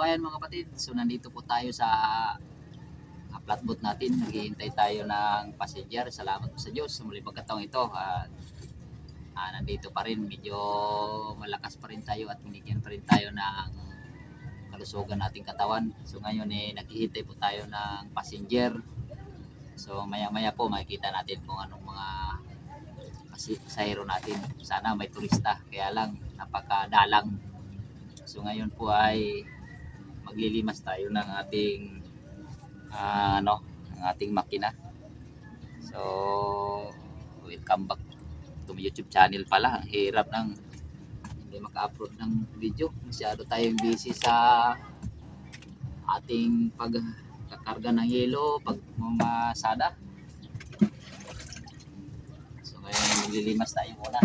po ayan mga kapatid. So nandito po tayo sa flatboat natin. Naghihintay tayo ng passenger. Salamat po sa Diyos sa muli pagkataong ito. Nandito pa rin. Medyo malakas pa rin tayo at binigyan pa rin tayo ng kalusugan nating katawan. So ngayon naghihintay po tayo ng passenger. So maya maya po makikita natin kung anong mga pasahero natin. Sana may turista, kaya lang napakadalang. So ngayon po ay maglilimas tayo ng ating ang ating makina. So welcome back to my YouTube channel pala. Ang hirap ng hindi maka-upload ng video. Masyado tayong busy sa ating pagkakarga ng yelo, pagmamasada. So ngayon maglilimas tayo muna.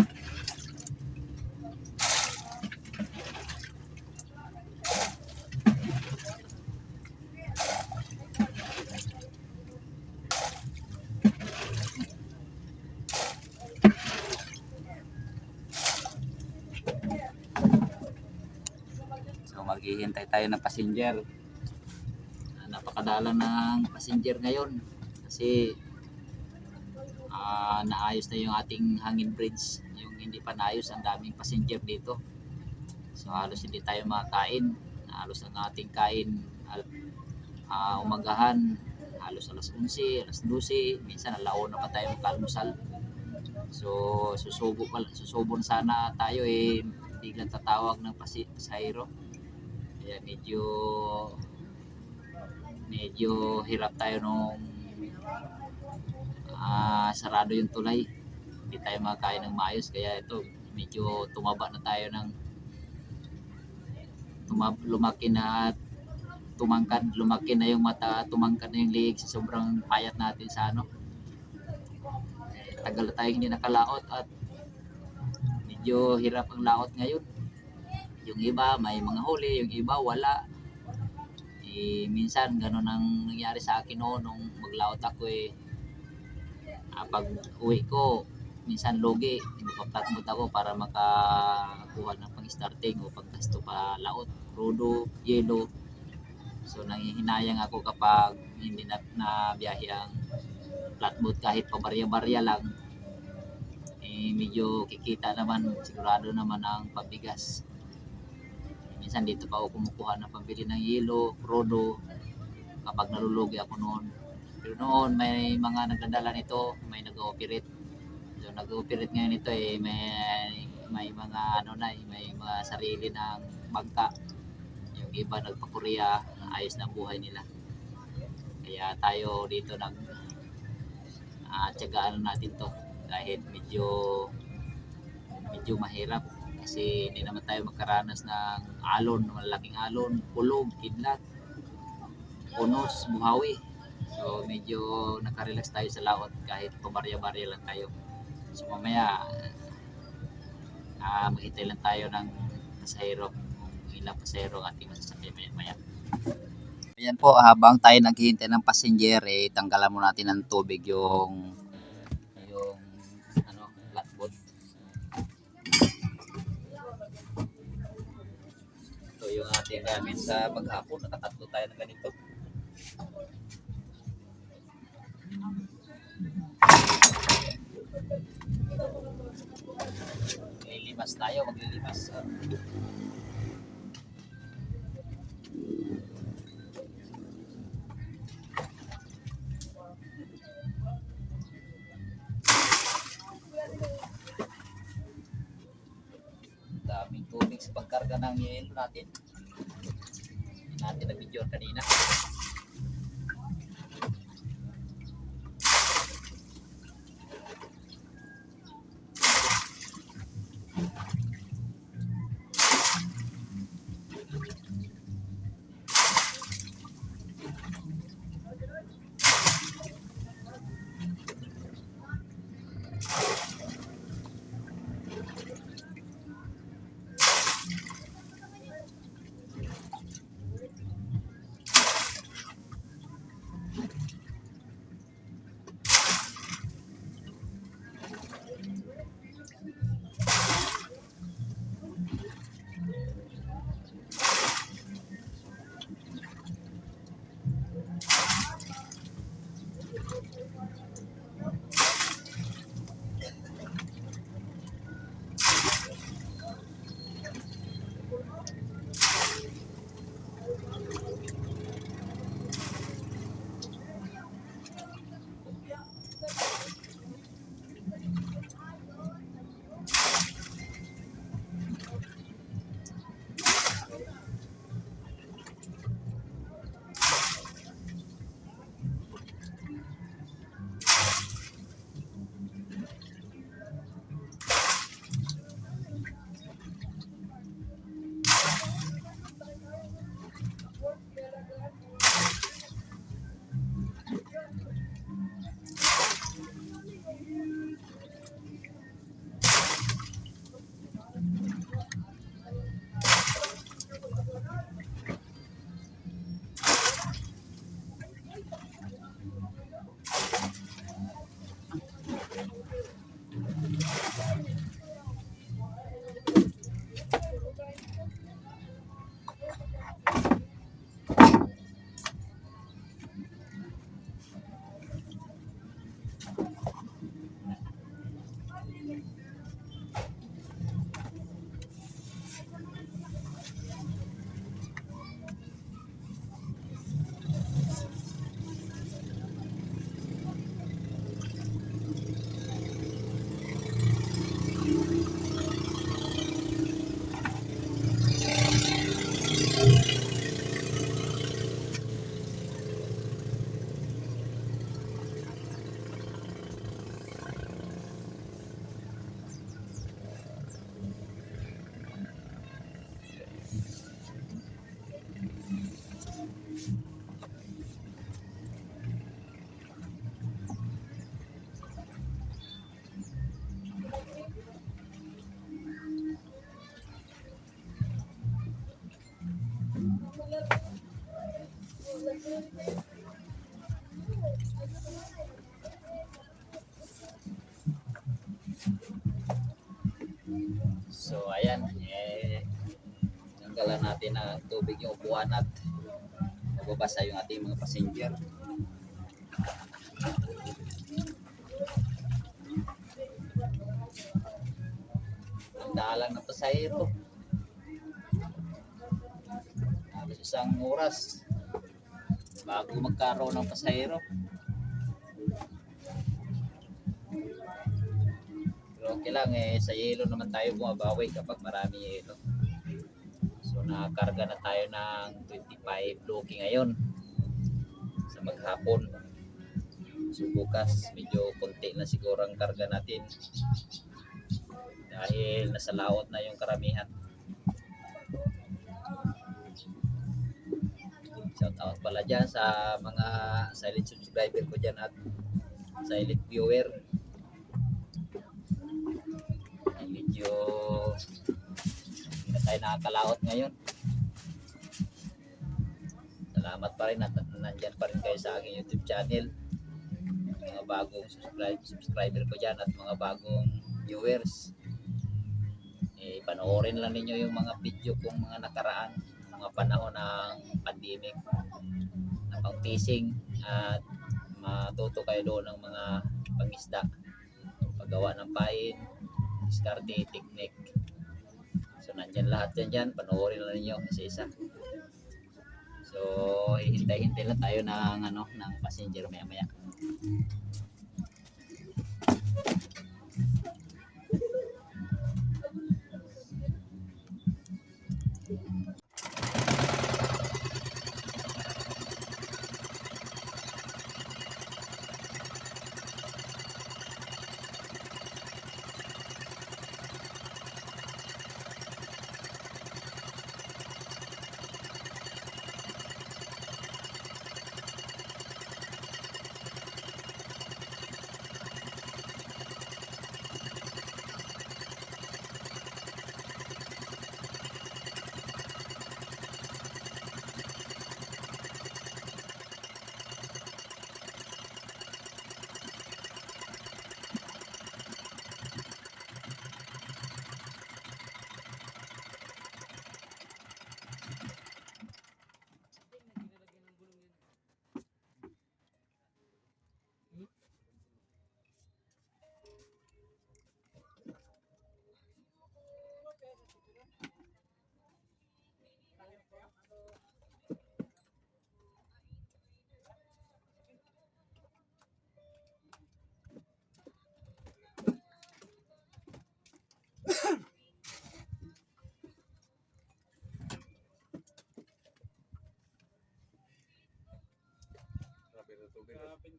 So maghihintay tayo ng passenger. Napakadala ng passenger ngayon kasi naayos na yung ating hangin bridge. Yung hindi pa naayos, ang daming passenger dito. So halos hindi tayo makakain. Halos ang ating kain umagahan halos alas 11, alas 12, minsan alauna pa tayo magkalmusal. So susubon sana tayo biglang tatawag ng pasahero. Kaya medyo hirap tayo nung sarado yung tulay. Hindi tayo makakain ng maayos, kaya ito medyo tumaba na tayo ng lumaki na at lumaki na yung mata, tumangkad na yung leeg sa sobrang payat natin sa tagal na tayo hindi nakalaot at medyo hirap ang laot ngayon. Yung iba may mga huli, yung iba wala. Minsan ganun ang nangyari sa akin noon nung maglaot ako pag uwi ko minsan lugi, magpa-flatboat ako para makakuha ng pang-starting o paggasto pa laot, rodo, yelo. So nanghihinayang ako kapag hindi na biyahe ang flatboat, kahit pa barya-barya lang medyo kikita naman, sigurado naman ang pabigas. Minsan dito pa ako kumukuha ng pambili ng yelo, rodo kapag nalulugi ako noon. Pero noon may mga nagdadala nito, may nag-ooperate. So nag-ooperate ngayon ito may mga may mga sarili ng bangka. Yung iba nagpa-Korea, ayos na buhay nila. Kaya tayo dito tiyagaan natin to kahit medyo mahirap kasi hindi naman tayo magkaranas ng malaking alon, kulog, kidlat, punos, buhawi. So medyo nakarelax tayo sa laot kahit pabarya-barya lang tayo. So mamaya maghintay lang tayo ng pasahero, ilang pasahero ang ating masasakay maya. Ayan po, habang tayo naghihintay ng passenger, tanggalan mo natin ng tubig yung flatboat. Ito yung ating gamit sa maghapon. Nakatatlo tayo ng ganito. Maglilimas tayo, maglilimas. Daming tubig sa pagkarga ng yelo natin. Hindi natin na-video kanina. So ayan, tanggalan natin na tubig yung upuan at mababasa yung ating mga passenger. Ang dalang ng pasahero. Halos isang oras bago magkaroon ng pasahero. Pero okay lang sa yelo naman tayo bumabawi kapag marami yelo. So nakakarga na tayo ng 25 loki ngayon sa maghapon. So bukas medyo konti na siguro ang karga natin dahil nasa laot na yung karamihan. Shout out pala dyan sa mga silent subscriber ko dyan at silent viewer. Medyo hindi na tayo nakakalaot ngayon. Salamat pa rin at nandyan pa rin kayo sa aking YouTube channel. Mga bagong subscriber ko dyan at mga bagong viewers. Panoorin lang ninyo yung mga video kong mga nakaraan, mga panahon ng pandemic na pang-fishing at matuto kayo doon ng mga pangisda, paggawa ng pain, diskarte, technique. So nandyan lahat dyan, panoorin lang ninyo isa-isa. So hihintay-hintay lang tayo ng passenger maya-maya.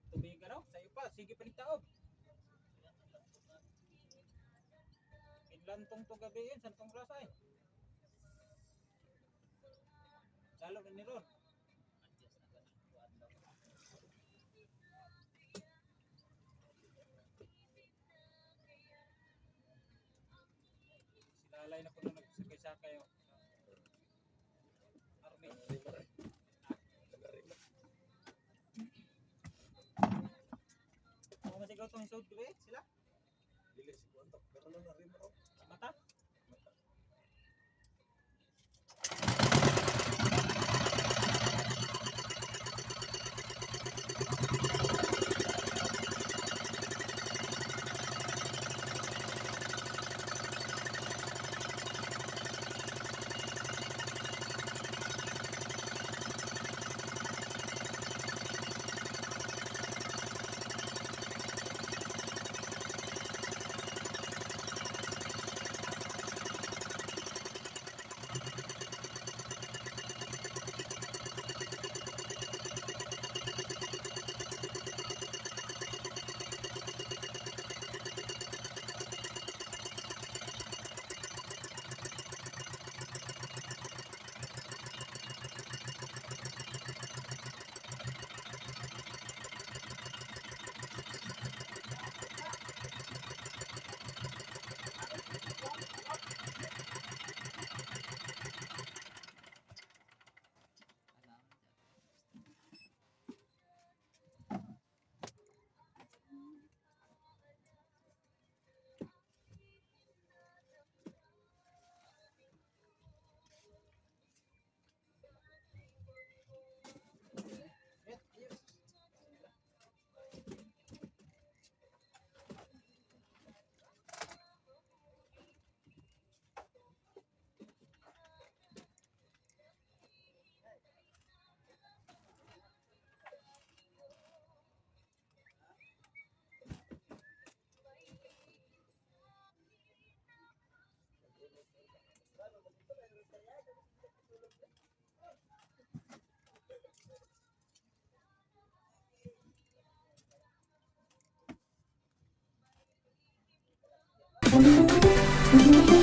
Tubig raw, sayo pa, sige palitaog. Inlantong to gabi yun, santong rasay. Lalo na niron. Silalay na po nung nagsakay-sakay o. Army. Masigaw itong isod ko sila? Dili si Kuantok, pero na rin mo. Mata? Thank you.